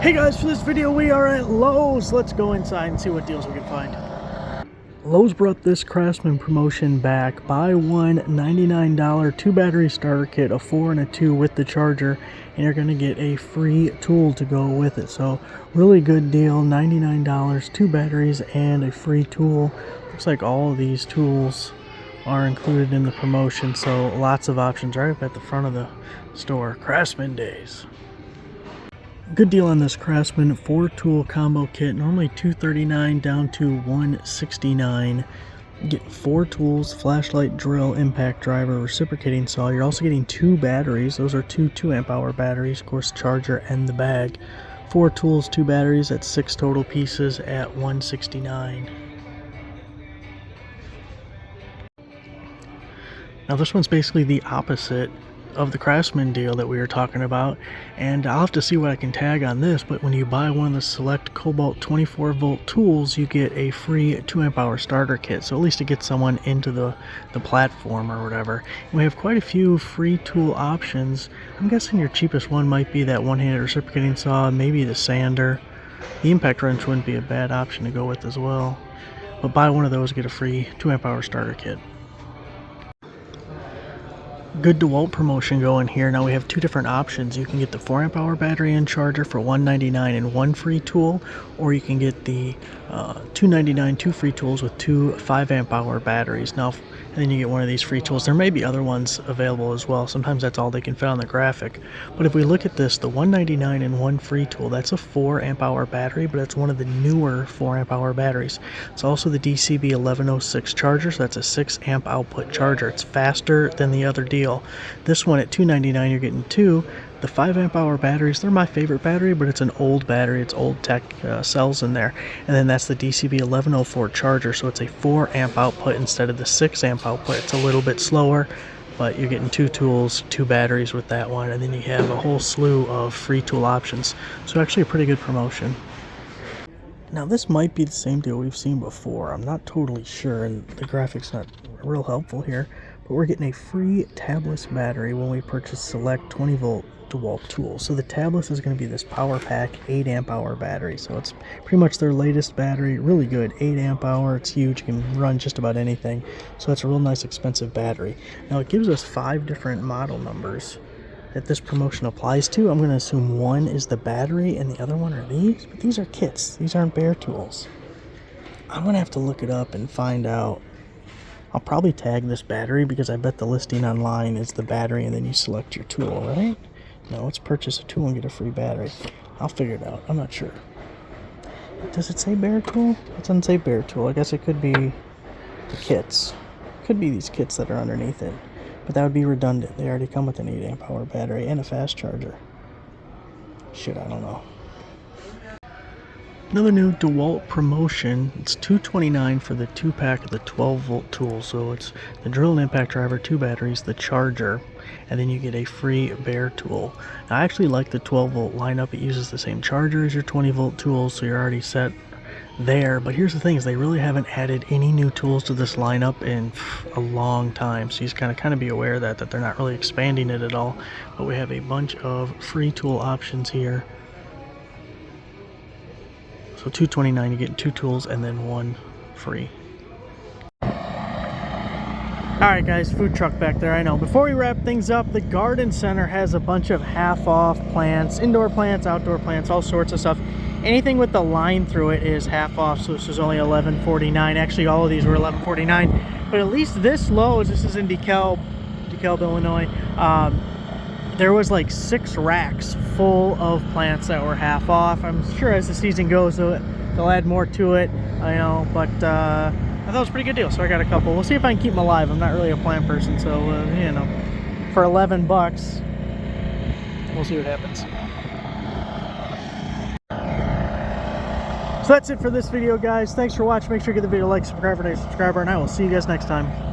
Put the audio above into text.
Hey guys, for this video we are at Lowe's. Let's go inside and see what deals we can find. Lowe's brought this Craftsman promotion back. Buy one $99 2 battery starter kit, a 4 and a 2 with the charger, and you're going to get a free tool to go with it. So really good deal, $99, 2 batteries and a free tool. Looks like all of these tools are included in the promotion, so lots of options right up at the front of the store. Craftsman days. Good deal on this Craftsman 4-tool combo kit, normally $239 down to $169. You get 4 tools, flashlight, drill, impact driver, reciprocating saw. You're also getting 2 batteries. Those are 2 2-amp-hour batteries, of course, charger and the bag. 4 tools, 2 batteries, that's 6 total pieces at $169. Now this one's basically the opposite of the Craftsman deal that we were talking about, and I'll have to see what I can tag on this, but when you buy one of the select Cobalt 24-volt tools, you get a free 2-amp-hour starter kit, so at least it gets someone into the platform or whatever. And we have quite a few free tool options. I'm guessing your cheapest one might be that one-handed reciprocating saw, maybe the sander. The impact wrench wouldn't be a bad option to go with as well, but buy one of those, get a free 2-amp-hour starter kit. Good DeWalt promotion going here. Now we have 2 different options. You can get the 4-amp-hour battery and charger for $199 and 1 free tool, or you can get the $299 2 free tools with 2 5-amp-hour batteries. Now, and then you get one of these free tools. There may be other ones available as well. Sometimes that's all they can fit on the graphic. But if we look at this, the $199 and 1 free tool, that's a 4-amp-hour battery, but it's one of the newer 4-amp-hour batteries. It's also the DCB 1106 charger, so that's a 6-amp output charger. It's faster than the other deal. This one at $299, you're getting 2. The 5-amp-hour batteries, they're my favorite battery, but it's an old battery. It's old tech cells in there. And then that's the DCB 1104 charger, so it's a 4-amp output instead of the 6-amp output. It's a little bit slower, but you're getting 2 tools, 2 batteries with that one, and then you have a whole slew of free tool options. So actually a pretty good promotion. Now this might be the same deal we've seen before. I'm not totally sure, and the graphic's not real helpful here, but we're getting a free tabless battery when we purchase select 20-volt DeWalt tools. So the tabless is going to be this power pack 8-amp-hour battery. So it's pretty much their latest battery. Really good, 8-amp-hour. It's huge. You can run just about anything. So that's a real nice expensive battery. Now it gives us 5 different model numbers that this promotion applies to. I'm going to assume one is the battery and the other one are these, but these are kits. These aren't bare tools. I'm going to have to look it up and find out. I'll probably tag this battery because I bet the listing online is the battery and then you select your tool, right? No, let's purchase a tool and get a free battery. I'll figure it out. I'm not sure. Does it say bare tool? It doesn't say bare tool. I guess it could be the kits. Could be these kits that are underneath it. But that would be redundant. They already come with an 8-amp-hour battery and a fast charger. Shit, I don't know. Another new DeWalt promotion. It's $229 for the 2-pack of the 12-volt tool. So it's the drill and impact driver, 2 batteries, the charger, and then you get a free bare tool. Now, I actually like the 12-volt lineup. It uses the same charger as your 20-volt tools, so you're already set there. But here's the thing, is they really haven't added any new tools to this lineup in a long time. So you just kind of be aware of that they're not really expanding it at all. But we have a bunch of free tool options here. So $229, you get 2 tools and then 1 free. Alright guys, food truck back there, I know. Before we wrap things up, the garden center has a bunch of half-off plants, indoor plants, outdoor plants, all sorts of stuff. Anything with the line through it is half off, so this is only $11.49. Actually, all of these were $11.49. But at least this Lowe's, this is in DeKalb, Illinois, there was like 6 racks full of plants that were half off. I'm sure as the season goes, they'll add more to it, I know, but I thought it was a pretty good deal, so I got a couple. We'll see if I can keep them alive. I'm not really a plant person, so, you know, for $11, we'll see what happens. So that's it for this video, guys. Thanks for watching. Make sure you give the video a like, subscribe, and a subscriber, and I will see you guys next time.